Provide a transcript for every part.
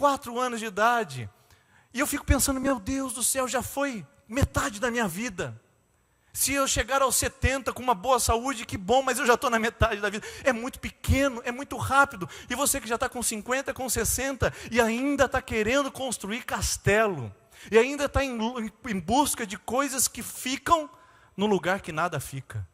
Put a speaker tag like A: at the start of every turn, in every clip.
A: 4 anos de idade. E eu fico pensando, meu Deus do céu, já foi metade da minha vida. Se eu chegar aos 70 com uma boa saúde, que bom, mas eu já estou na metade da vida. É muito pequeno, é muito rápido. E você que já está com 50, com 60, e ainda está querendo construir castelo. E ainda está em busca de coisas que ficam no lugar que nada fica.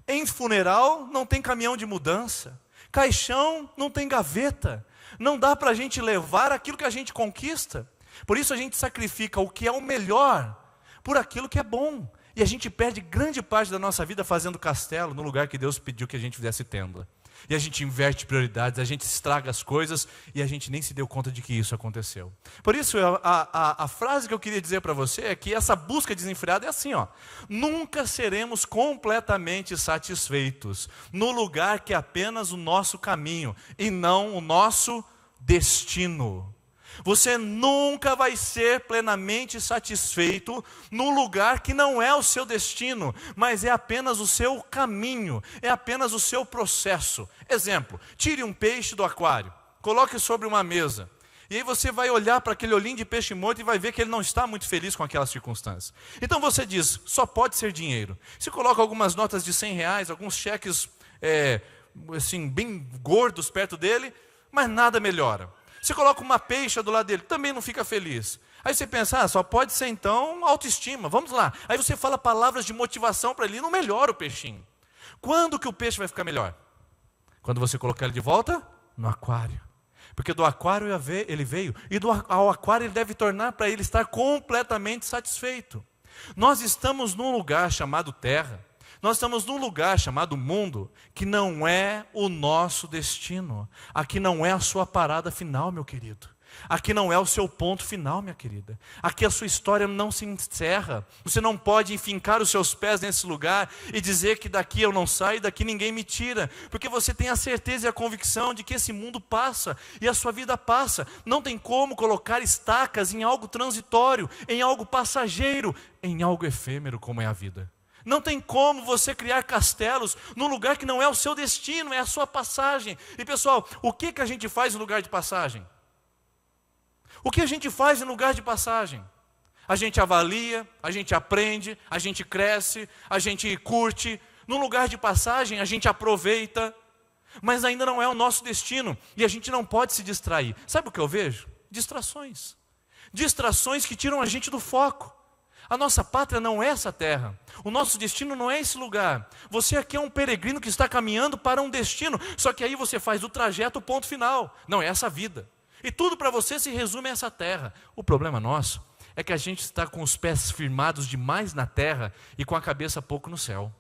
A: Em funeral não tem caminhão de mudança. Caixão não tem gaveta. Não dá para a gente levar aquilo que a gente conquista. Por isso a gente sacrifica o que é o melhor por aquilo que é bom. E a gente perde grande parte da nossa vida fazendo castelo no lugar que Deus pediu que a gente fizesse tenda. E a gente inverte prioridades, a gente estraga as coisas e a gente nem se deu conta de que isso aconteceu. Por isso a frase que eu queria dizer para você é que essa busca desenfreada é assim, ó. Nunca seremos completamente satisfeitos no lugar que é apenas o nosso caminho e não o nosso destino. Você nunca vai ser plenamente satisfeito no lugar que não é o seu destino, mas é apenas o seu caminho, é apenas o seu processo. Exemplo, tire um peixe do aquário, coloque sobre uma mesa, e aí você vai olhar para aquele olhinho de peixe morto e vai ver que ele não está muito feliz com aquela circunstância. Então você diz, só pode ser dinheiro. Você coloca algumas notas de R$100, alguns cheques assim, bem gordos perto dele, mas nada melhora. Você coloca uma peixe do lado dele, também não fica feliz. Aí você pensa, só pode ser então autoestima, vamos lá. Aí você fala palavras de motivação para ele, não melhora o peixinho. Quando que o peixe vai ficar melhor? Quando você colocar ele de volta no aquário. Porque do aquário ele veio, e ao aquário ele deve tornar para ele estar completamente satisfeito. Nós estamos num lugar chamado terra. Nós estamos num lugar chamado mundo, que não é o nosso destino. Aqui não é a sua parada final, meu querido. Aqui não é o seu ponto final, minha querida. Aqui a sua história não se encerra. Você não pode enfincar os seus pés nesse lugar e dizer que daqui eu não saio, daqui ninguém me tira. Porque você tem a certeza e a convicção de que esse mundo passa e a sua vida passa. Não tem como colocar estacas em algo transitório, em algo passageiro, em algo efêmero como é a vida. Não tem como você criar castelos num lugar que não é o seu destino, é a sua passagem. E pessoal, o que a gente faz no lugar de passagem? O que a gente faz em lugar de passagem? A gente avalia, a gente aprende, a gente cresce, a gente curte. No lugar de passagem a gente aproveita, mas ainda não é o nosso destino. E a gente não pode se distrair. Sabe o que eu vejo? Distrações. Distrações que tiram a gente do foco. A nossa pátria não é essa terra. O nosso destino não é esse lugar. Você aqui é um peregrino que está caminhando para um destino. Só que aí você faz do trajeto o ponto final. Não é essa vida. E tudo para você se resume a essa terra. O problema nosso é que a gente está com os pés firmados demais na terra e com a cabeça pouco no céu.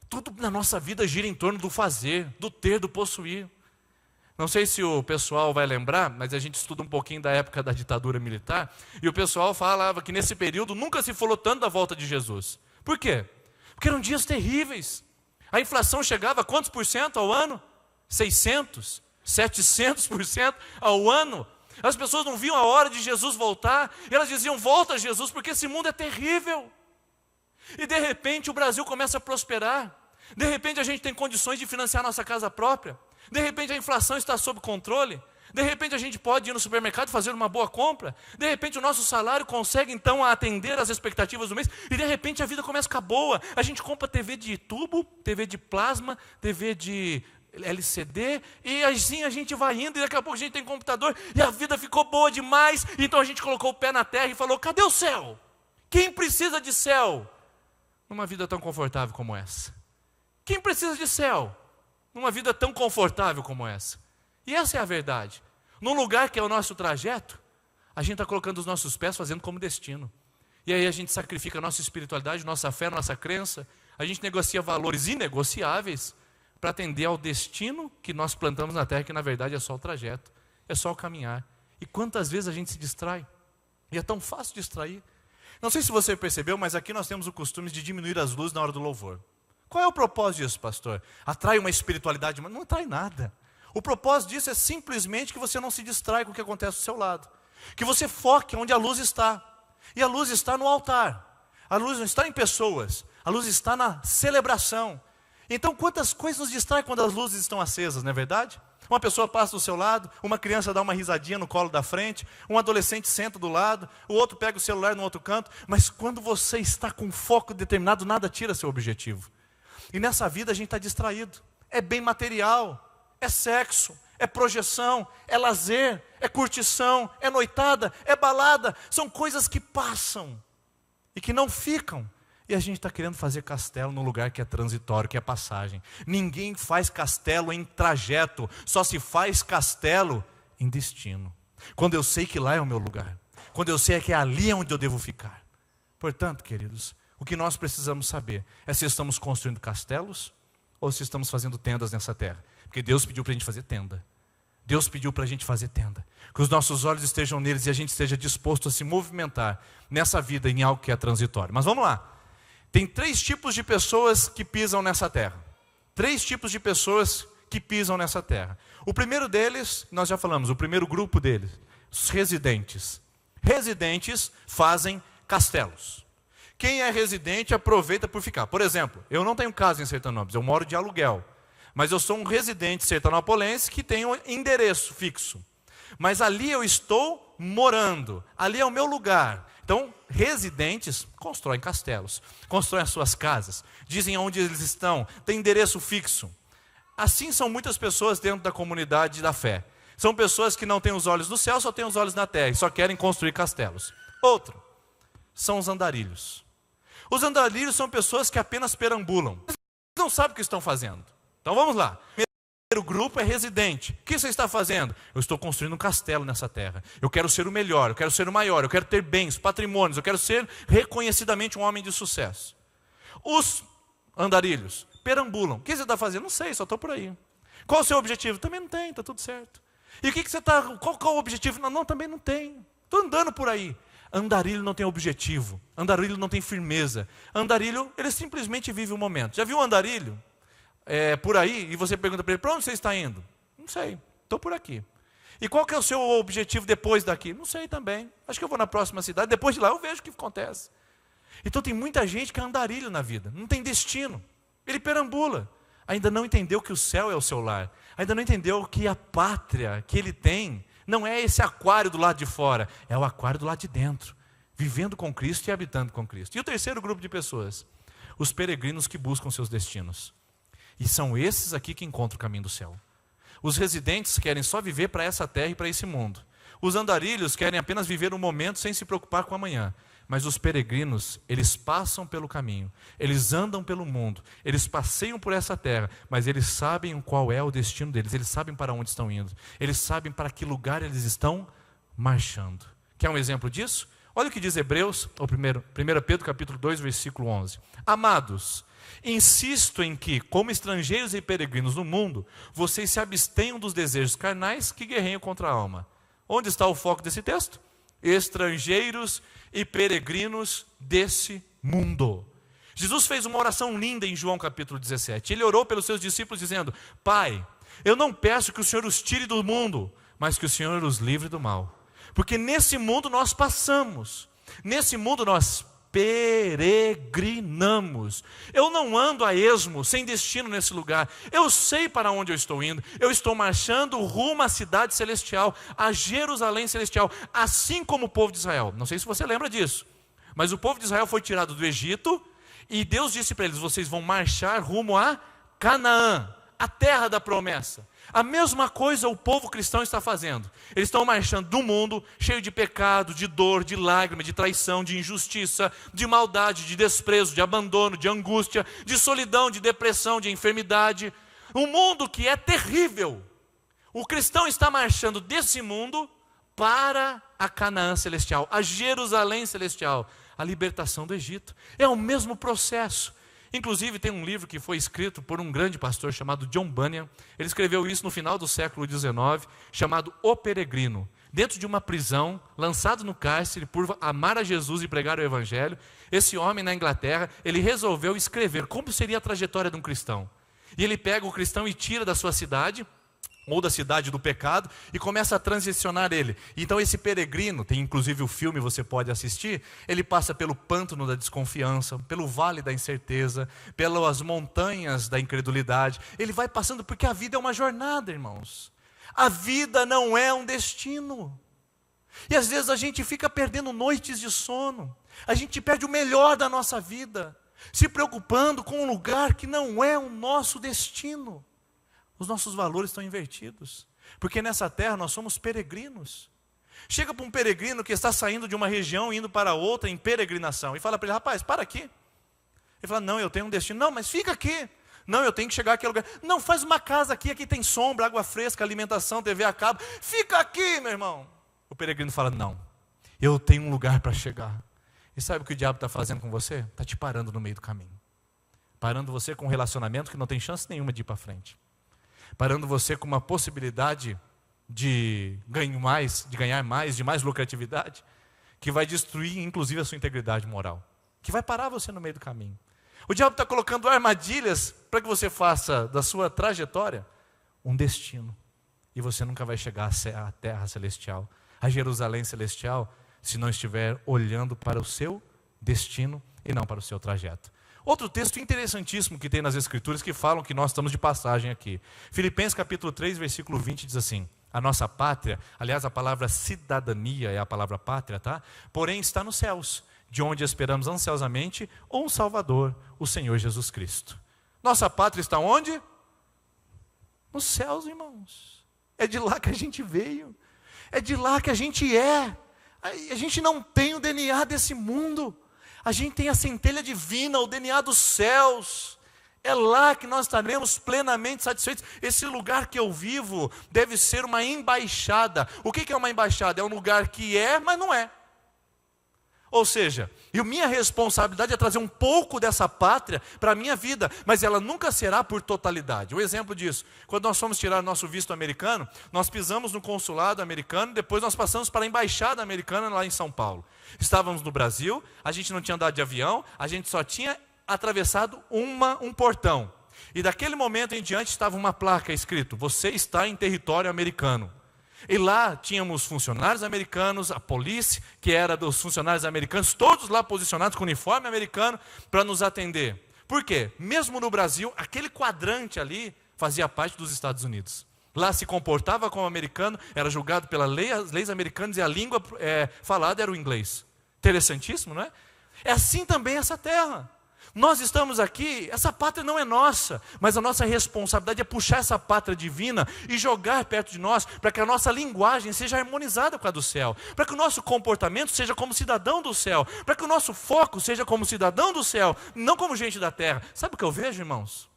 A: Tudo na nossa vida gira em torno do fazer, do ter, do possuir. Não sei se o pessoal vai lembrar, mas a gente estuda um pouquinho da época da ditadura militar, e o pessoal falava que nesse período nunca se falou tanto da volta de Jesus. Por quê? Porque eram dias terríveis. A inflação chegava a quantos por cento ao ano? 600, 700% ao ano. As pessoas não viam a hora de Jesus voltar, e elas diziam, volta Jesus, porque esse mundo é terrível. E de repente o Brasil começa a prosperar. De repente a gente tem condições de financiar nossa casa própria. De repente a inflação está sob controle. De repente a gente pode ir no supermercado e fazer uma boa compra. De repente o nosso salário consegue então atender às expectativas do mês. E de repente a vida começa a ficar boa. A gente compra TV de tubo, TV de plasma, TV de LCD. E assim a gente vai indo e daqui a pouco a gente tem computador. E a vida ficou boa demais. Então a gente colocou o pé na terra e falou, cadê o céu? Quem precisa de céu numa vida tão confortável como essa? Quem precisa de céu numa vida tão confortável como essa? E essa é a verdade. Num lugar que é o nosso trajeto, a gente está colocando os nossos pés fazendo como destino. E aí a gente sacrifica a nossa espiritualidade, nossa fé, nossa crença. A gente negocia valores inegociáveis para atender ao destino que nós plantamos na terra, que na verdade é só o trajeto, é só o caminhar. E quantas vezes a gente se distrai? E é tão fácil distrair. Não sei se você percebeu, mas aqui nós temos o costume de diminuir as luzes na hora do louvor. Qual é o propósito disso, pastor? Atrai uma espiritualidade, mas não atrai nada. O propósito disso é simplesmente que você não se distrai com o que acontece do seu lado. Que você foque onde a luz está. E a luz está no altar. A luz não está em pessoas. A luz está na celebração. Então, quantas coisas nos distraem quando as luzes estão acesas, não é verdade? Uma pessoa passa do seu lado, uma criança dá uma risadinha no colo da frente, um adolescente senta do lado, o outro pega o celular no outro canto, mas quando você está com foco determinado, nada tira seu objetivo. E nessa vida a gente está distraído. É bem material, é sexo, é projeção, é lazer, é curtição, é noitada, é balada. São coisas que passam e que não ficam. E a gente está querendo fazer castelo num lugar que é transitório, que é passagem. Ninguém faz castelo em trajeto, só se faz castelo em destino. Quando eu sei que lá é o meu lugar, quando eu sei que é ali onde eu devo ficar. Portanto, queridos, o que nós precisamos saber é se estamos construindo castelos ou se estamos fazendo tendas nessa terra. Porque Deus pediu para a gente fazer tenda. Deus pediu para a gente fazer tenda. Que os nossos olhos estejam neles e a gente esteja disposto a se movimentar nessa vida em algo que é transitório. Mas vamos lá. Tem 3 tipos de pessoas que pisam nessa terra. 3 tipos de pessoas que pisam nessa terra. O primeiro deles, nós já falamos, o primeiro grupo deles, os residentes. Residentes fazem castelos. Quem é residente aproveita por ficar. Por exemplo, eu não tenho casa em Sertanópolis, eu moro de aluguel. Mas eu sou um residente sertanopolense que tem um endereço fixo. Mas ali eu estou morando, ali é o meu lugar. Então, residentes constroem castelos, constroem as suas casas, dizem onde eles estão, têm endereço fixo. Assim são muitas pessoas dentro da comunidade da fé. São pessoas que não têm os olhos do céu, só têm os olhos na terra e só querem construir castelos. Outro, são os andarilhos. Os andarilhos são pessoas que apenas perambulam. Eles não sabem o que estão fazendo. Então vamos lá. O grupo é residente. O que você está fazendo? Eu estou construindo um castelo nessa terra. Eu quero ser o melhor, eu quero ser o maior, eu quero ter bens, patrimônios, eu quero ser reconhecidamente um homem de sucesso. Os andarilhos perambulam. O que você está fazendo? Não sei, só estou por aí. Qual o seu objetivo? Também não tem, está tudo certo. E o que você está... Qual é o objetivo? Não, também não tem. Estou andando por aí. Andarilho não tem objetivo. Andarilho não tem firmeza. Andarilho, ele simplesmente vive o momento. Já viu um andarilho? Por aí, e você pergunta para ele, para onde você está indo? Não sei, estou por aqui. E qual que é o seu objetivo depois daqui? Não sei também, acho que eu vou na próxima cidade, depois de lá eu vejo o que acontece. Então tem muita gente que é andarilho na vida, não tem destino, ele perambula, ainda não entendeu que o céu é o seu lar, ainda não entendeu que a pátria que ele tem, não é esse aquário do lado de fora, é o aquário do lado de dentro, vivendo com Cristo e habitando com Cristo. E o terceiro grupo de pessoas, os peregrinos que buscam seus destinos. E são esses aqui que encontram o caminho do céu. Os residentes querem só viver para essa terra e para esse mundo. Os andarilhos querem apenas viver o momento sem se preocupar com amanhã. Mas os peregrinos, eles passam pelo caminho, eles andam pelo mundo, eles passeiam por essa terra, mas eles sabem qual é o destino deles, eles sabem para onde estão indo, eles sabem para que lugar eles estão marchando. Quer um exemplo disso? Olha o que diz Hebreus, 1 Pedro capítulo 2, versículo 11. Amados, insisto em que, como estrangeiros e peregrinos no mundo, vocês se abstenham dos desejos carnais que guerreiam contra a alma. Onde está o foco desse texto? Estrangeiros e peregrinos desse mundo. Jesus fez uma oração linda em João capítulo 17. Ele orou pelos seus discípulos dizendo: Pai, eu não peço que o Senhor os tire do mundo, mas que o Senhor os livre do mal. Porque nesse mundo nós passamos, nesse mundo nós peregrinamos. Eu não ando a esmo, sem destino nesse lugar. Eu sei para onde eu estou indo. Eu estou marchando rumo à cidade celestial, a Jerusalém celestial, assim como o povo de Israel. Não sei se você lembra disso, mas o povo de Israel foi tirado do Egito e Deus disse para eles: vocês vão marchar rumo a Canaã, a terra da promessa. A mesma coisa o povo cristão está fazendo. Eles estão marchando do mundo cheio de pecado, de dor, de lágrima, de traição, de injustiça, de maldade, de desprezo, de abandono, de angústia, de solidão, de depressão, de enfermidade. Um mundo que é terrível. O cristão está marchando desse mundo para a Canaã celestial, a Jerusalém celestial, a libertação do Egito. É o mesmo processo. Inclusive tem um livro que foi escrito por um grande pastor chamado John Bunyan. Ele escreveu isso no final do século XIX, chamado O Peregrino. Dentro de uma prisão, lançado no cárcere por amar a Jesus e pregar o Evangelho, esse homem na Inglaterra, ele resolveu escrever como seria a trajetória de um cristão. E ele pega o cristão e tira da sua cidade, ou da cidade do pecado, e começa a transicionar ele. Então esse peregrino, tem inclusive o filme, você pode assistir, ele passa pelo pântano da desconfiança, pelo vale da incerteza, pelas montanhas da incredulidade. Ele vai passando porque a vida é uma jornada, irmãos. A vida não é um destino. E às vezes a gente fica perdendo noites de sono. A gente perde o melhor da nossa vida, se preocupando com um lugar que não é o nosso destino. Os nossos valores estão invertidos. Porque nessa terra nós somos peregrinos. Chega para um peregrino que está saindo de uma região e indo para outra em peregrinação. E fala para ele, rapaz, para aqui. Ele fala, não, eu tenho um destino. Não, mas fica aqui. Não, eu tenho que chegar àquele lugar. Não, faz uma casa aqui, aqui tem sombra, água fresca, alimentação, TV a cabo. Fica aqui, meu irmão. O peregrino fala, não, eu tenho um lugar para chegar. E sabe o que o diabo está fazendo com você? Está te parando no meio do caminho. Parando você com um relacionamento que não tem chance nenhuma de ir para frente. Parando você com uma possibilidade de ganhar mais, de mais lucratividade, que vai destruir inclusive a sua integridade moral, que vai parar você no meio do caminho. O diabo está colocando armadilhas para que você faça da sua trajetória um destino, e você nunca vai chegar à terra celestial, a Jerusalém celestial, se não estiver olhando para o seu destino e não para o seu trajeto. Outro texto interessantíssimo que tem nas Escrituras que falam que nós estamos de passagem aqui. Filipenses capítulo 3, versículo 20 diz assim, a nossa pátria, aliás a palavra cidadania é a palavra pátria, tá? Porém está nos céus, de onde esperamos ansiosamente um Salvador, o Senhor Jesus Cristo. Nossa pátria está onde? Nos céus, irmãos. É de lá que a gente veio. É de lá que a gente é. A gente não tem o DNA desse mundo. A gente tem a centelha divina, o DNA dos céus. É lá que nós estaremos plenamente satisfeitos. Esse lugar que eu vivo deve ser uma embaixada. O que é uma embaixada? É um lugar que é, mas não é. Ou seja, e a minha responsabilidade é trazer um pouco dessa pátria para a minha vida, mas ela nunca será por totalidade. Um exemplo disso, quando nós fomos tirar nosso visto americano, nós pisamos no consulado americano, depois nós passamos para a embaixada americana lá em São Paulo. Estávamos no Brasil, a gente não tinha andado de avião, a gente só tinha atravessado um portão. E daquele momento em diante estava uma placa escrito, você está em território americano. E lá tínhamos funcionários americanos, a polícia, que era dos funcionários americanos, todos lá posicionados com uniforme americano para nos atender. Por quê? Mesmo no Brasil, aquele quadrante ali fazia parte dos Estados Unidos. Lá se comportava como americano, era julgado pelas leis americanas e a língua falada era o inglês. Interessantíssimo, não é? É assim também essa terra. Nós estamos aqui, essa pátria não é nossa, mas a nossa responsabilidade é puxar essa pátria divina e jogar perto de nós, para que a nossa linguagem seja harmonizada com a do céu, para que o nosso comportamento seja como cidadão do céu, para que o nosso foco seja como cidadão do céu, não como gente da terra. Sabe o que eu vejo, irmãos?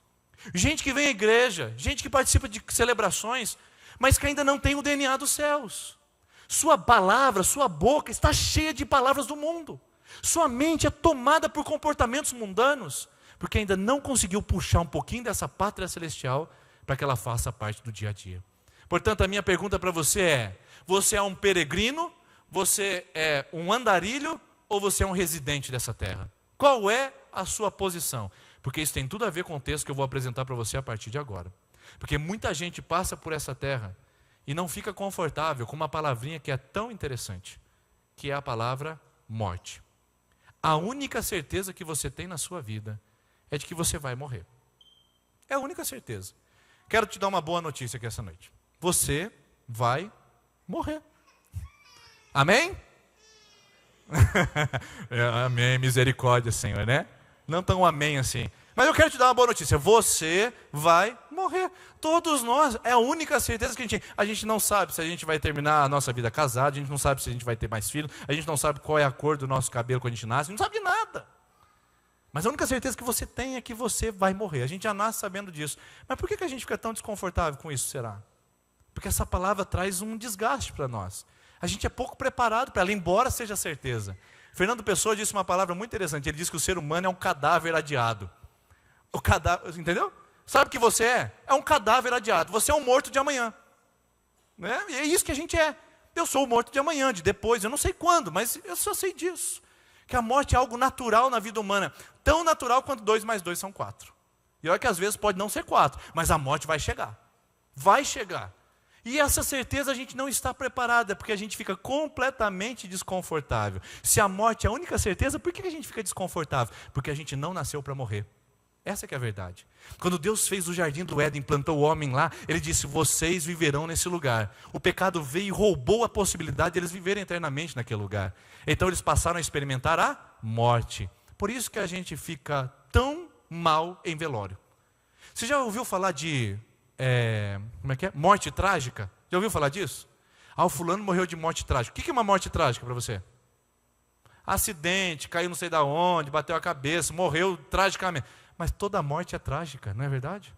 A: Gente que vem à igreja, gente que participa de celebrações, mas que ainda não tem o DNA dos céus. Sua palavra, sua boca está cheia de palavras do mundo. Sua mente é tomada por comportamentos mundanos, porque ainda não conseguiu puxar um pouquinho dessa pátria celestial para que ela faça parte do dia a dia. Portanto, a minha pergunta para você é um peregrino, você é um andarilho ou você é um residente dessa terra? Qual é a sua posição? Porque isso tem tudo a ver com o texto que eu vou apresentar para você a partir de agora. Porque muita gente passa por essa terra e não fica confortável com uma palavrinha que é tão interessante, que é a palavra morte. A única certeza que você tem na sua vida é de que você vai morrer. É a única certeza. Quero te dar uma boa notícia aqui essa noite. Você vai morrer. Amém? Amém, misericórdia, Senhor, né? Não tão amém assim. Mas eu quero te dar uma boa notícia. Você vai morrer. Todos nós, é a única certeza que a gente não sabe se a gente vai terminar a nossa vida casada, a gente não sabe se a gente vai ter mais filhos, a gente não sabe qual é a cor do nosso cabelo quando a gente nasce, a gente não sabe de nada. Mas a única certeza que você tem é que você vai morrer. A gente já nasce sabendo disso. Mas por que a gente fica tão desconfortável com isso, será? Porque essa palavra traz um desgaste para nós. A gente é pouco preparado para ela, embora seja certeza. Fernando Pessoa disse uma palavra muito interessante. Ele disse que o ser humano é um cadáver adiado. O cadáver, entendeu? Sabe o que você é? É um cadáver adiado. Você é um morto de amanhã. Né? E é isso que a gente é. Eu sou o morto de amanhã, de depois. Eu não sei quando, mas eu só sei disso. Que a morte é algo natural na vida humana. Tão natural quanto 2 mais 2 são 4. E olha que às vezes pode não ser 4, mas a morte vai chegar. Vai chegar. E essa certeza a gente não está preparada, porque a gente fica completamente desconfortável. Se a morte é a única certeza, por que a gente fica desconfortável? Porque a gente não nasceu para morrer. Essa que é a verdade. Quando Deus fez o jardim do Éden, plantou o homem lá, Ele disse, vocês viverão nesse lugar. O pecado veio e roubou a possibilidade de eles viverem eternamente naquele lugar. Então eles passaram a experimentar a morte. Por isso que a gente fica tão mal em velório. Você já ouviu falar de, morte trágica? Já ouviu falar disso? O fulano morreu de morte trágica. O que é uma morte trágica para você? Acidente, caiu não sei de onde, bateu a cabeça, morreu tragicamente. Mas toda morte é trágica, não é verdade?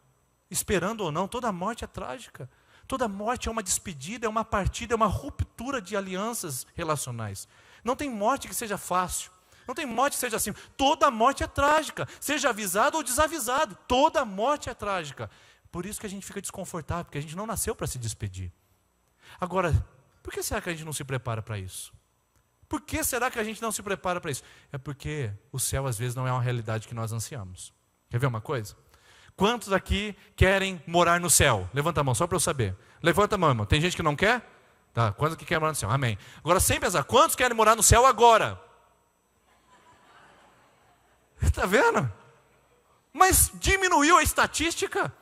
A: Esperando ou não, toda morte é trágica. Toda morte é uma despedida, é uma partida, é uma ruptura de alianças relacionais. Não tem morte que seja fácil. Não tem morte que seja assim. Toda morte é trágica. Seja avisado ou desavisado. Toda morte é trágica. Por isso que a gente fica desconfortável, porque a gente não nasceu para se despedir. Agora, por que será que a gente não se prepara para isso? Por que será que a gente não se prepara para isso? É porque o céu às vezes não é uma realidade que nós ansiamos. Quer ver uma coisa? Quantos aqui querem morar no céu? Levanta a mão, só para eu saber. Levanta a mão, irmão. Tem gente que não quer? Tá, quantos que querem morar no céu? Amém. Agora, sem pensar, quantos querem morar no céu agora? Está vendo? Mas diminuiu a estatística?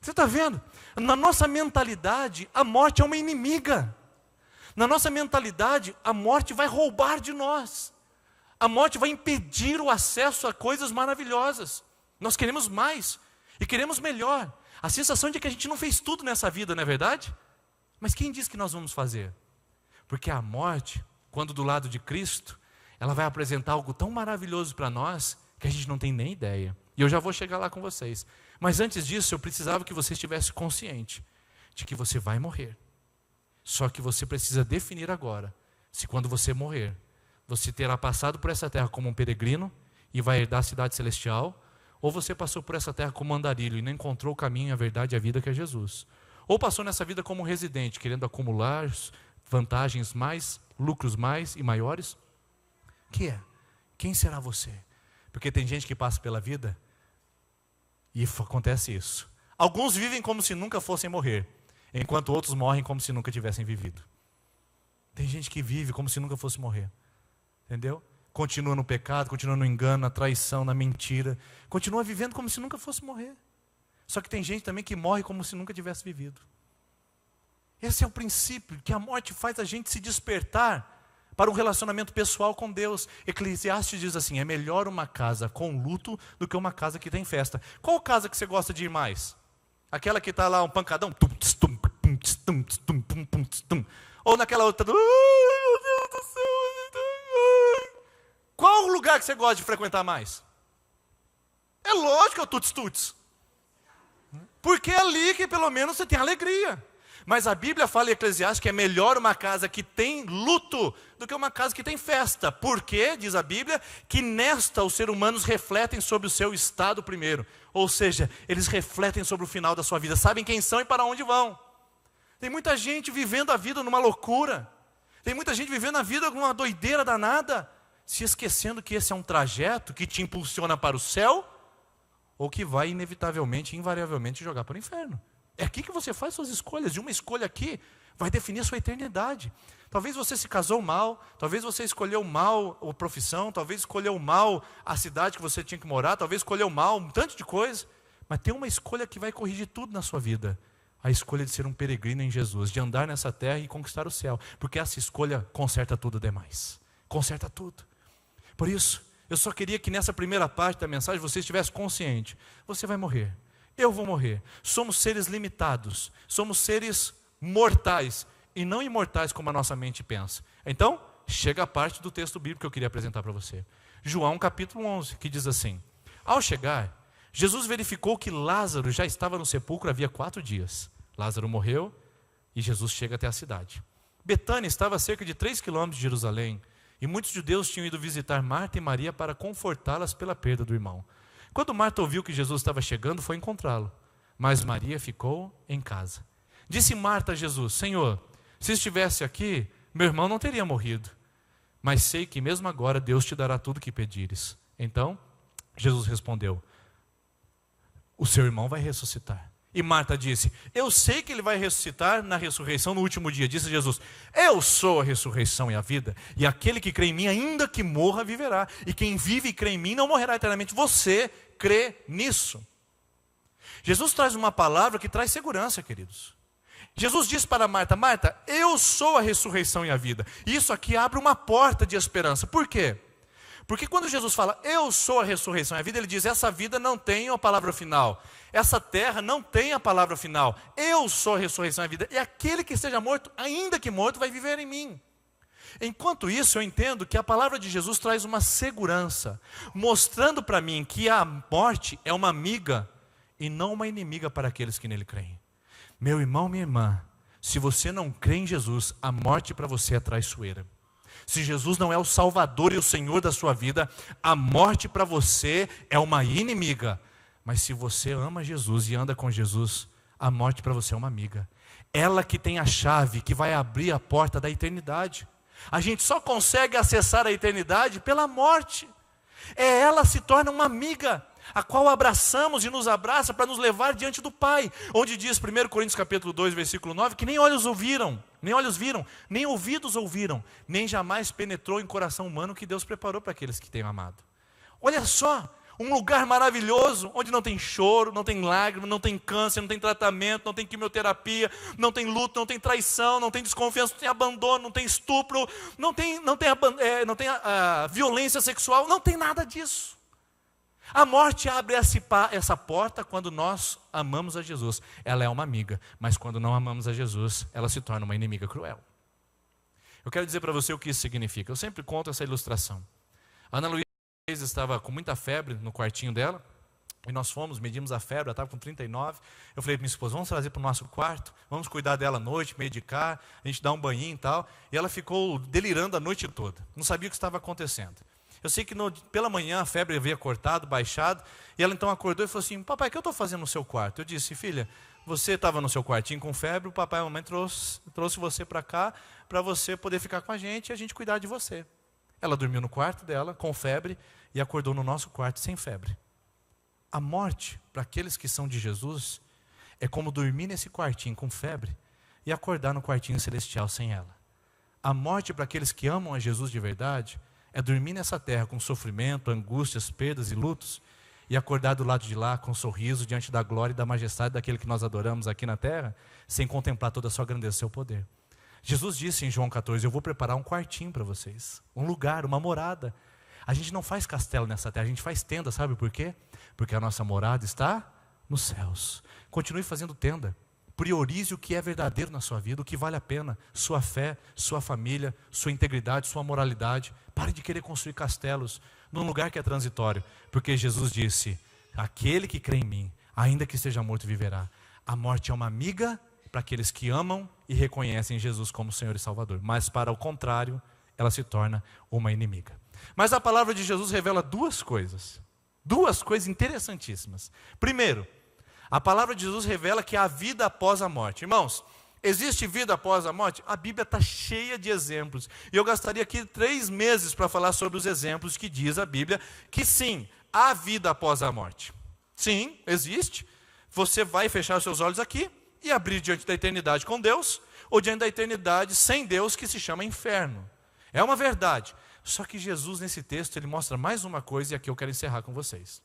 A: Você está vendo? Na nossa mentalidade, a morte é uma inimiga. Na nossa mentalidade, a morte vai roubar de nós. A morte vai impedir o acesso a coisas maravilhosas. Nós queremos mais e queremos melhor. A sensação de que a gente não fez tudo nessa vida, não é verdade? Mas quem diz que nós vamos fazer? Porque a morte, quando do lado de Cristo, ela vai apresentar algo tão maravilhoso para nós que a gente não tem nem ideia. E eu já vou chegar lá com vocês. Mas antes disso, eu precisava que você estivesse consciente de que você vai morrer. Só que você precisa definir agora se quando você morrer, você terá passado por essa terra como um peregrino e vai herdar a cidade celestial, ou você passou por essa terra como um andarilho e não encontrou o caminho, a verdade e a vida que é Jesus. Ou passou nessa vida como um residente, querendo acumular vantagens mais, lucros mais e maiores. Que é? Quem será você? Porque tem gente que passa pela vida e acontece isso. Alguns vivem como se nunca fossem morrer, enquanto outros morrem como se nunca tivessem vivido. Tem gente que vive como se nunca fosse morrer. Entendeu? Continua no pecado, continua no engano, na traição, na mentira. Continua vivendo como se nunca fosse morrer. Só que tem gente também que morre como se nunca tivesse vivido. Esse é o princípio, que a morte faz a gente se despertar para um relacionamento pessoal com Deus. Eclesiastes diz assim, é melhor uma casa com luto do que uma casa que tem festa. Qual casa que você gosta de ir mais? Aquela que está lá um pancadão? Ou naquela outra, meu Deus do céu. Qual o lugar que você gosta de frequentar mais? É lógico, é o tuts-tuts. Porque é ali que pelo menos você tem alegria. Mas a Bíblia fala em Eclesiastes que é melhor uma casa que tem luto do que uma casa que tem festa. Porque, diz a Bíblia, que nesta os seres humanos refletem sobre o seu estado primeiro. Ou seja, eles refletem sobre o final da sua vida. Sabem quem são e para onde vão. Tem muita gente vivendo a vida numa loucura. Tem muita gente vivendo a vida com uma doideira danada, se esquecendo que esse é um trajeto que te impulsiona para o céu, ou que vai inevitavelmente, invariavelmente jogar para o inferno. É aqui que você faz suas escolhas, e uma escolha aqui vai definir a sua eternidade. Talvez você se casou mal, talvez você escolheu mal a profissão, talvez escolheu mal a cidade que você tinha que morar, talvez escolheu mal um tanto de coisa, mas tem uma escolha que vai corrigir tudo na sua vida. A escolha de ser um peregrino em Jesus, de andar nessa terra e conquistar o céu, porque essa escolha conserta tudo demais. Conserta tudo. Por isso, eu só queria que nessa primeira parte da mensagem você estivesse consciente. Você vai morrer. Eu vou morrer. Somos seres limitados. Somos seres mortais. E não imortais como a nossa mente pensa. Então, chega a parte do texto bíblico que eu queria apresentar para você. João capítulo 11, que diz assim. Ao chegar, Jesus verificou que Lázaro já estava no sepulcro havia 4 dias. Lázaro morreu e Jesus chega até a cidade. Betânia estava a cerca de 3 quilômetros de Jerusalém. E muitos judeus tinham ido visitar Marta e Maria para confortá-las pela perda do irmão. Quando Marta ouviu que Jesus estava chegando, foi encontrá-lo. Mas Maria ficou em casa. Disse Marta a Jesus, Senhor, se estivesse aqui, meu irmão não teria morrido. Mas sei que mesmo agora Deus te dará tudo o que pedires. Então, Jesus respondeu, o seu irmão vai ressuscitar. E Marta disse: eu sei que ele vai ressuscitar na ressurreição no último dia. Disse Jesus: eu sou a ressurreição e a vida, e aquele que crê em mim, ainda que morra, viverá, e quem vive e crê em mim não morrerá eternamente. Você crê nisso? Jesus traz uma palavra que traz segurança, queridos. Jesus disse para Marta: Marta, eu sou a ressurreição e a vida. Isso aqui abre uma porta de esperança. Por quê? Porque quando Jesus fala, eu sou a ressurreição e a vida, ele diz, essa vida não tem a palavra final. Essa terra não tem a palavra final. Eu sou a ressurreição e a vida. E aquele que esteja morto, ainda que morto, vai viver em mim. Enquanto isso, eu entendo que a palavra de Jesus traz uma segurança, mostrando para mim que a morte é uma amiga e não uma inimiga para aqueles que nele creem. Meu irmão, minha irmã, se você não crê em Jesus, a morte para você é traiçoeira. Se Jesus não é o Salvador e o Senhor da sua vida, a morte para você é uma inimiga. Mas se você ama Jesus e anda com Jesus, a morte para você é uma amiga. Ela que tem a chave, que vai abrir a porta da eternidade. A gente só consegue acessar a eternidade pela morte. Ela se torna uma amiga, a qual abraçamos e nos abraça para nos levar diante do Pai. Onde diz 1 Coríntios capítulo 2, versículo 9, que nem olhos ouviram, nem olhos viram, nem ouvidos ouviram, nem jamais penetrou em coração humano que Deus preparou para aqueles que têm amado. Olha só, um lugar maravilhoso, onde não tem choro, não tem lágrima, não tem câncer, não tem tratamento, não tem quimioterapia, não tem luto, não tem traição, não tem desconfiança, não tem abandono, não tem estupro, não tem a violência sexual, não tem nada disso. A morte abre essa porta quando nós amamos a Jesus. Ela é uma amiga, mas quando não amamos a Jesus, ela se torna uma inimiga cruel. Eu quero dizer para você o que isso significa. Eu sempre conto essa ilustração. A Ana Luísa estava com muita febre no quartinho dela, e nós fomos, medimos a febre, ela estava com 39. Eu falei para minha esposa, vamos trazer para o nosso quarto, vamos cuidar dela à noite, medicar, a gente dá um banhinho e tal. E ela ficou delirando a noite toda, não sabia o que estava acontecendo. Eu sei que pela manhã a febre havia cortado, baixado, e ela então acordou e falou assim, papai, o que eu estou fazendo no seu quarto? Eu disse, filha, você estava no seu quartinho com febre, o papai e a mamãe trouxe você para cá, para você poder ficar com a gente e a gente cuidar de você. Ela dormiu no quarto dela, com febre, e acordou no nosso quarto sem febre. A morte, para aqueles que são de Jesus, é como dormir nesse quartinho com febre e acordar no quartinho celestial sem ela. A morte, para aqueles que amam a Jesus de verdade, é dormir nessa terra com sofrimento, angústias, perdas e lutos, e acordar do lado de lá com um sorriso diante da glória e da majestade daquele que nós adoramos aqui na terra, sem contemplar toda a sua grandeza e seu poder. Jesus disse em João 14, eu vou preparar um quartinho para vocês, um lugar, uma morada. A gente não faz castelo nessa terra, a gente faz tenda, sabe por quê? Porque a nossa morada está nos céus. Continue fazendo tenda. Priorize o que é verdadeiro na sua vida, o que vale a pena, sua fé, sua família, sua integridade, sua moralidade. Pare de querer construir castelos num lugar que é transitório, porque Jesus disse, aquele que crê em mim, ainda que esteja morto, viverá. A morte é uma amiga para aqueles que amam e reconhecem Jesus como Senhor e Salvador, mas para o contrário, ela se torna uma inimiga. Mas a palavra de Jesus revela duas coisas interessantíssimas. Primeiro, a palavra de Jesus revela que há vida após a morte. Irmãos, existe vida após a morte? A Bíblia está cheia de exemplos. E eu gastaria aqui 3 meses para falar sobre os exemplos que diz a Bíblia que sim, há vida após a morte. Sim, existe. Você vai fechar os seus olhos aqui e abrir diante da eternidade com Deus, ou diante da eternidade sem Deus, que se chama inferno. É uma verdade. Só que Jesus, nesse texto, ele mostra mais uma coisa, e aqui eu quero encerrar com vocês.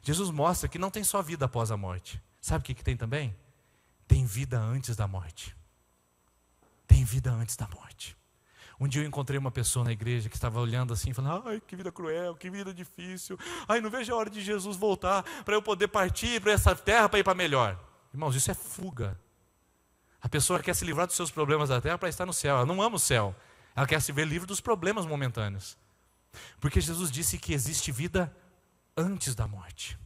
A: Jesus mostra que não tem só vida após a morte. Sabe o que tem também? Tem vida antes da morte. Tem vida antes da morte. Um dia eu encontrei uma pessoa na igreja que estava olhando assim, falando, ai, que vida cruel, que vida difícil. Ai, não vejo a hora de Jesus voltar para eu poder partir para essa terra para ir para melhor. Irmãos, isso é fuga. A pessoa quer se livrar dos seus problemas da terra para estar no céu. Ela não ama o céu. Ela quer se ver livre dos problemas momentâneos. Porque Jesus disse que existe vida antes da morte.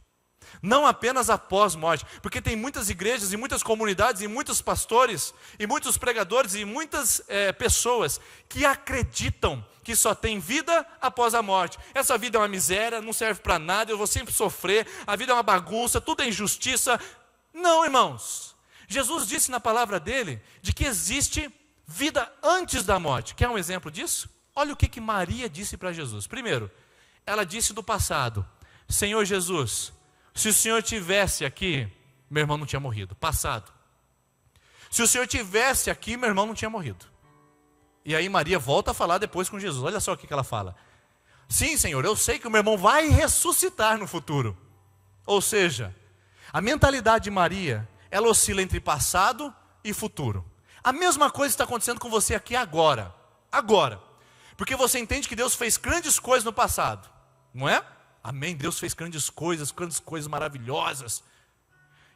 A: Não apenas após morte. Porque tem muitas igrejas e muitas comunidades e muitos pastores e muitos pregadores e muitas pessoas que acreditam que só tem vida após a morte. Essa vida é uma miséria, não serve para nada, eu vou sempre sofrer, a vida é uma bagunça, tudo é injustiça. Não, irmãos. Jesus disse na palavra dele de que existe vida antes da morte. Quer um exemplo disso? Olha o que Maria disse para Jesus. Primeiro, ela disse do passado, Senhor Jesus, se o Senhor estivesse aqui, meu irmão não tinha morrido. Passado. Se o Senhor tivesse aqui, meu irmão não tinha morrido. E aí Maria volta a falar depois com Jesus. Olha só o que ela fala. Sim, Senhor, eu sei que o meu irmão vai ressuscitar no futuro. Ou seja, a mentalidade de Maria, ela oscila entre passado e futuro. A mesma coisa está acontecendo com você aqui agora. Agora. Porque você entende que Deus fez grandes coisas no passado. Não é? Amém. Deus fez grandes coisas maravilhosas.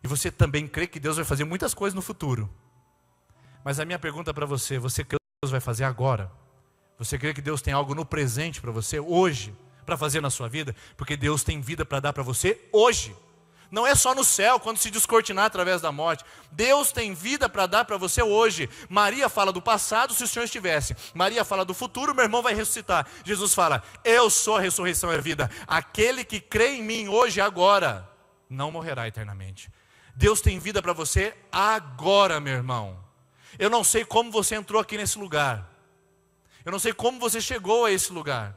A: E você também crê que Deus vai fazer muitas coisas no futuro. Mas a minha pergunta para você, você crê que Deus vai fazer agora? Você crê que Deus tem algo no presente para você, hoje, para fazer na sua vida? Porque Deus tem vida para dar para você hoje. Não é só no céu, quando se descortinar através da morte. Deus tem vida para dar para você hoje. Maria fala do passado, se o Senhor estivesse. Maria fala do futuro, meu irmão vai ressuscitar. Jesus fala, eu sou a ressurreição e a vida. Aquele que crê em mim hoje e agora, não morrerá eternamente. Deus tem vida para você agora, meu irmão. Eu não sei como você entrou aqui nesse lugar. Eu não sei como você chegou a esse lugar.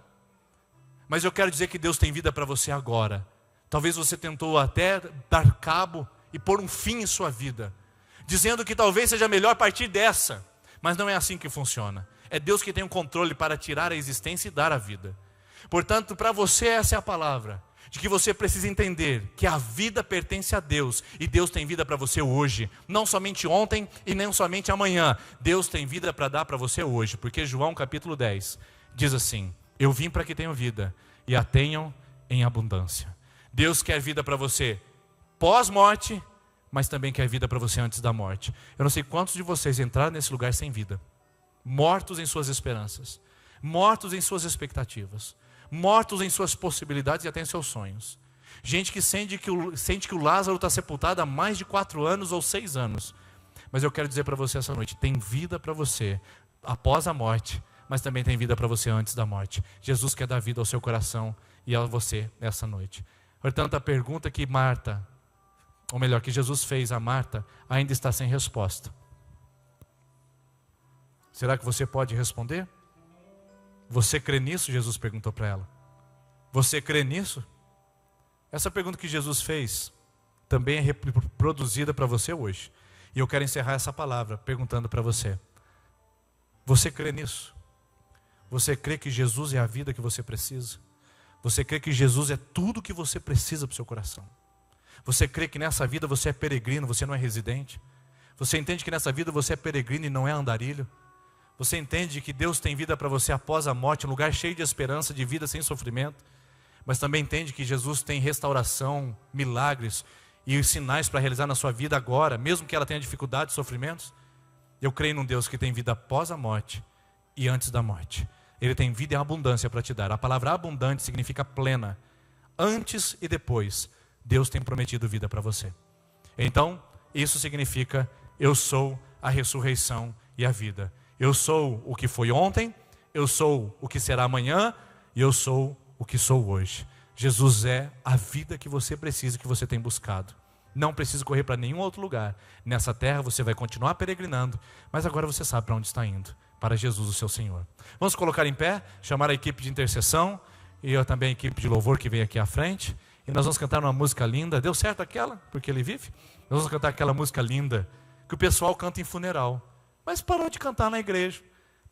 A: Mas eu quero dizer que Deus tem vida para você agora. Talvez você tentou até dar cabo e pôr um fim em sua vida, dizendo que talvez seja melhor partir dessa. Mas não é assim que funciona. É Deus que tem o controle para tirar a existência e dar a vida. Portanto, para você essa é a palavra. De que você precisa entender que a vida pertence a Deus. E Deus tem vida para você hoje. Não somente ontem e nem somente amanhã. Deus tem vida para dar para você hoje. Porque João capítulo 10 diz assim, eu vim para que tenham vida e a tenham em abundância. Deus quer vida para você pós-morte, mas também quer vida para você antes da morte. Eu não sei quantos de vocês entraram nesse lugar sem vida. Mortos em suas esperanças. Mortos em suas expectativas. Mortos em suas possibilidades e até em seus sonhos. Gente que sente que o Lázaro está sepultado há mais de 4 anos ou 6 anos. Mas eu quero dizer para você essa noite, tem vida para você após a morte, mas também tem vida para você antes da morte. Jesus quer dar vida ao seu coração e a você nessa noite. Portanto, a pergunta que Marta, ou melhor, que Jesus fez a Marta, ainda está sem resposta. Será que você pode responder? Você crê nisso? Jesus perguntou para ela. Você crê nisso? Essa pergunta que Jesus fez também é reproduzida para você hoje. E eu quero encerrar essa palavra perguntando para você. Você crê nisso? Você crê que Jesus é a vida que você precisa? Você crê que Jesus é tudo que você precisa para o seu coração? Você crê que nessa vida você é peregrino, você não é residente? Você entende que nessa vida você é peregrino e não é andarilho? Você entende que Deus tem vida para você após a morte, um lugar cheio de esperança, de vida sem sofrimento? Mas também entende que Jesus tem restauração, milagres e sinais para realizar na sua vida agora, mesmo que ela tenha dificuldades, sofrimentos? Eu creio num Deus que tem vida após a morte e antes da morte. Ele tem vida em abundância para te dar. A palavra abundante significa plena. Antes e depois, Deus tem prometido vida para você. Então, isso significa, eu sou a ressurreição e a vida. Eu sou o que foi ontem, eu sou o que será amanhã, e eu sou o que sou hoje. Jesus é a vida que você precisa, que você tem buscado. Não precisa correr para nenhum outro lugar. Nessa terra você vai continuar peregrinando, mas agora você sabe para onde está indo. Para Jesus, o seu Senhor. Vamos colocar em pé, chamar a equipe de intercessão, e eu também a equipe de louvor que vem aqui à frente. E nós vamos cantar uma música linda. Deu certo aquela? Porque ele vive? Nós vamos cantar aquela música linda, que o pessoal canta em funeral. Mas parou de cantar na igreja.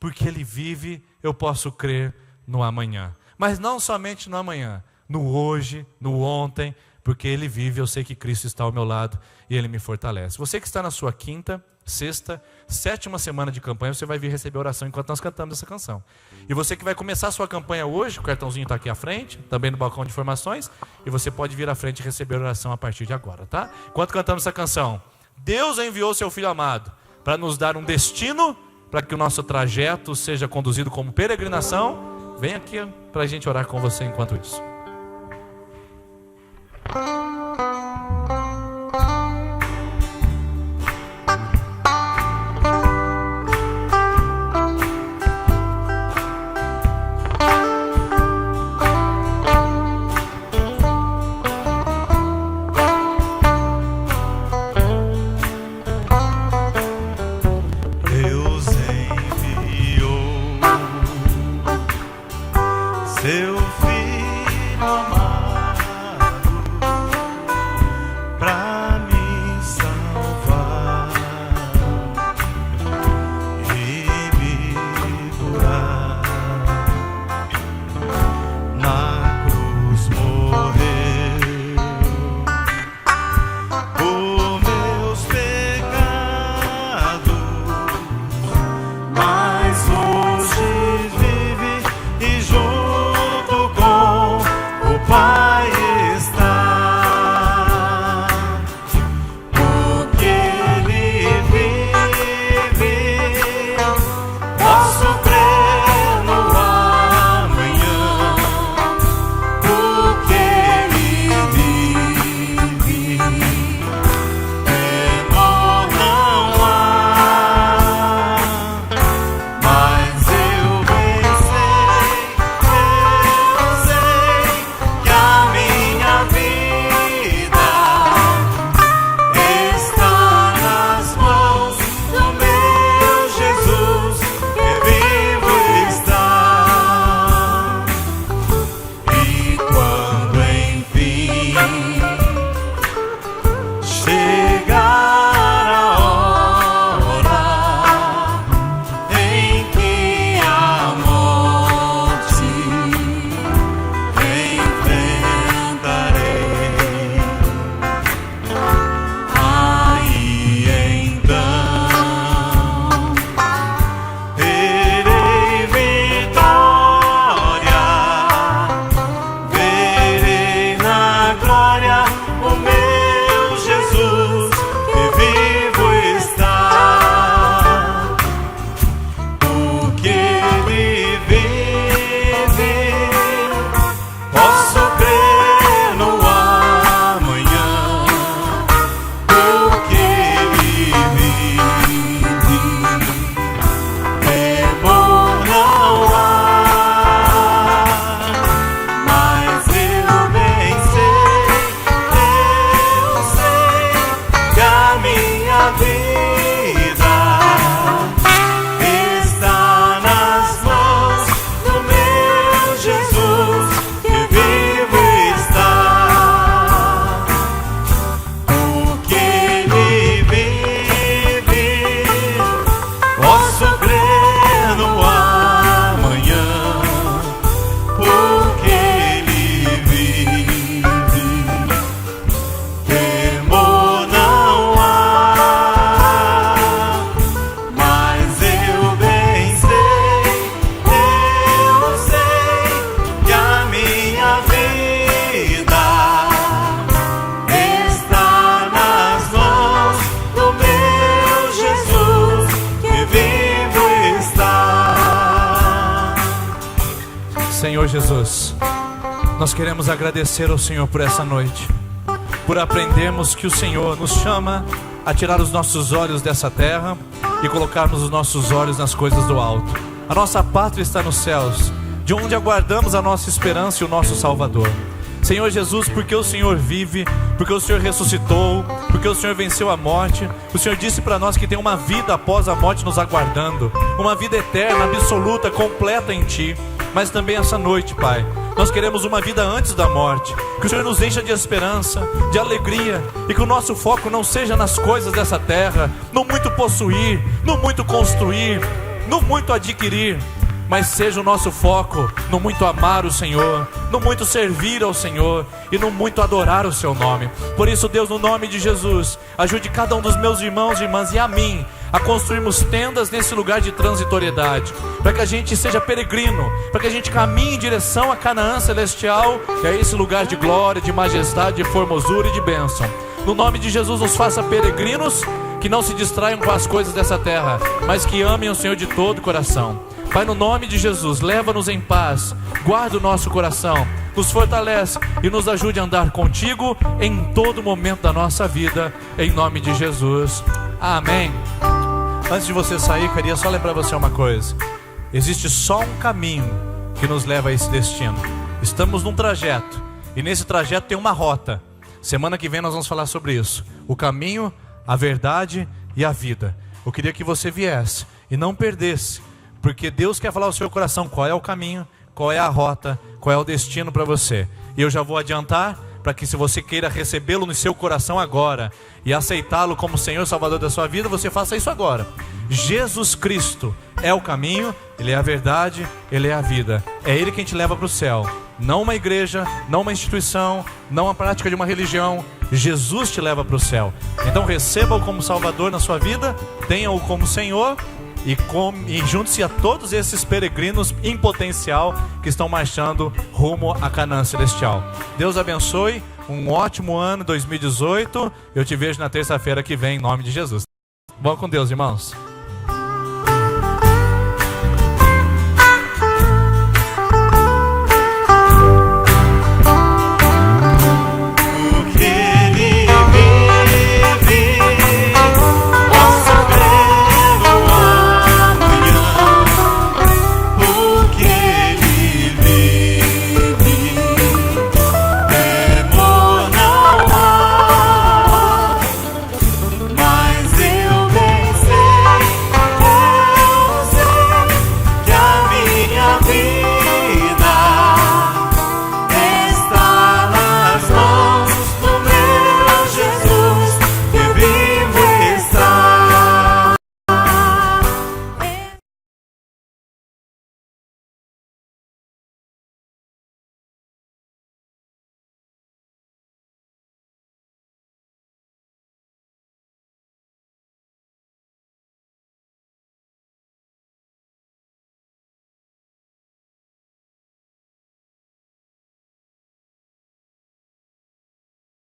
A: Porque ele vive, eu posso crer no amanhã. Mas não somente no amanhã, no hoje, no ontem, porque ele vive, eu sei que Cristo está ao meu lado e ele me fortalece. Você que está na sua 5ª, 6ª, 7ª semana de campanha, você vai vir receber oração enquanto nós cantamos essa canção. E você que vai começar a sua campanha hoje, o cartãozinho está aqui à frente, também no balcão de informações, e você pode vir à frente e receber oração a partir de agora, tá? Enquanto cantamos essa canção, Deus enviou seu Filho amado para nos dar um destino, para que o nosso trajeto seja conduzido como peregrinação. Vem aqui para a gente orar com você enquanto isso.
B: Seu Filho amado, pra me
A: Senhor Jesus, nós queremos agradecer ao Senhor por essa noite, por aprendermos que o Senhor nos chama a tirar os nossos olhos dessa terra e colocarmos os nossos olhos nas coisas do alto. A nossa pátria está nos céus, de onde aguardamos a nossa esperança e o nosso Salvador. Senhor Jesus, porque o Senhor vive, porque o Senhor ressuscitou, porque o Senhor venceu a morte, o Senhor disse para nós que tem uma vida após a morte nos aguardando, uma vida eterna, absoluta, completa em Ti. Mas também essa noite, Pai, nós queremos uma vida antes da morte, que o Senhor nos encha de esperança, de alegria, e que o nosso foco não seja nas coisas dessa terra, no muito possuir, no muito construir, no muito adquirir, mas seja o nosso foco no muito amar o Senhor, no muito servir ao Senhor e no muito adorar o Seu nome. Por isso, Deus, no nome de Jesus, ajude cada um dos meus irmãos e irmãs e a mim a construirmos tendas nesse lugar de transitoriedade, para que a gente seja peregrino, para que a gente caminhe em direção a Canaã celestial, que é esse lugar de glória, de majestade, de formosura e de bênção. No nome de Jesus, nos faça peregrinos que não se distraiam com as coisas dessa terra, mas que amem o Senhor de todo o coração. Pai, no nome de Jesus, leva-nos em paz, guarda o nosso coração, nos fortalece e nos ajude a andar contigo em todo momento da nossa vida, em nome de Jesus. Amém. Antes de você sair, queria só lembrar você uma coisa: existe só um caminho que nos leva a esse destino. Estamos num trajeto, e nesse trajeto tem uma rota. Semana que vem nós vamos falar sobre isso: o caminho, a verdade e a vida. Eu queria que você viesse e não perdesse, porque Deus quer falar ao seu coração qual é o caminho, qual é a rota, qual é o destino para você. E eu já vou adiantar, para que se você queira recebê-lo no seu coração agora e aceitá-lo como Senhor e Salvador da sua vida, você faça isso agora. Jesus Cristo é o caminho, Ele é a verdade, Ele é a vida. É Ele quem te leva para o céu. Não uma igreja, não uma instituição, não a prática de uma religião. Jesus te leva para o céu. Então receba-o como Salvador na sua vida, tenha-o como Senhor e junte-se a todos esses peregrinos em potencial que estão marchando rumo a Canaã celestial. Deus abençoe, um ótimo ano 2018. Eu te vejo na terça-feira que vem, em nome de Jesus. Vão com Deus, irmãos.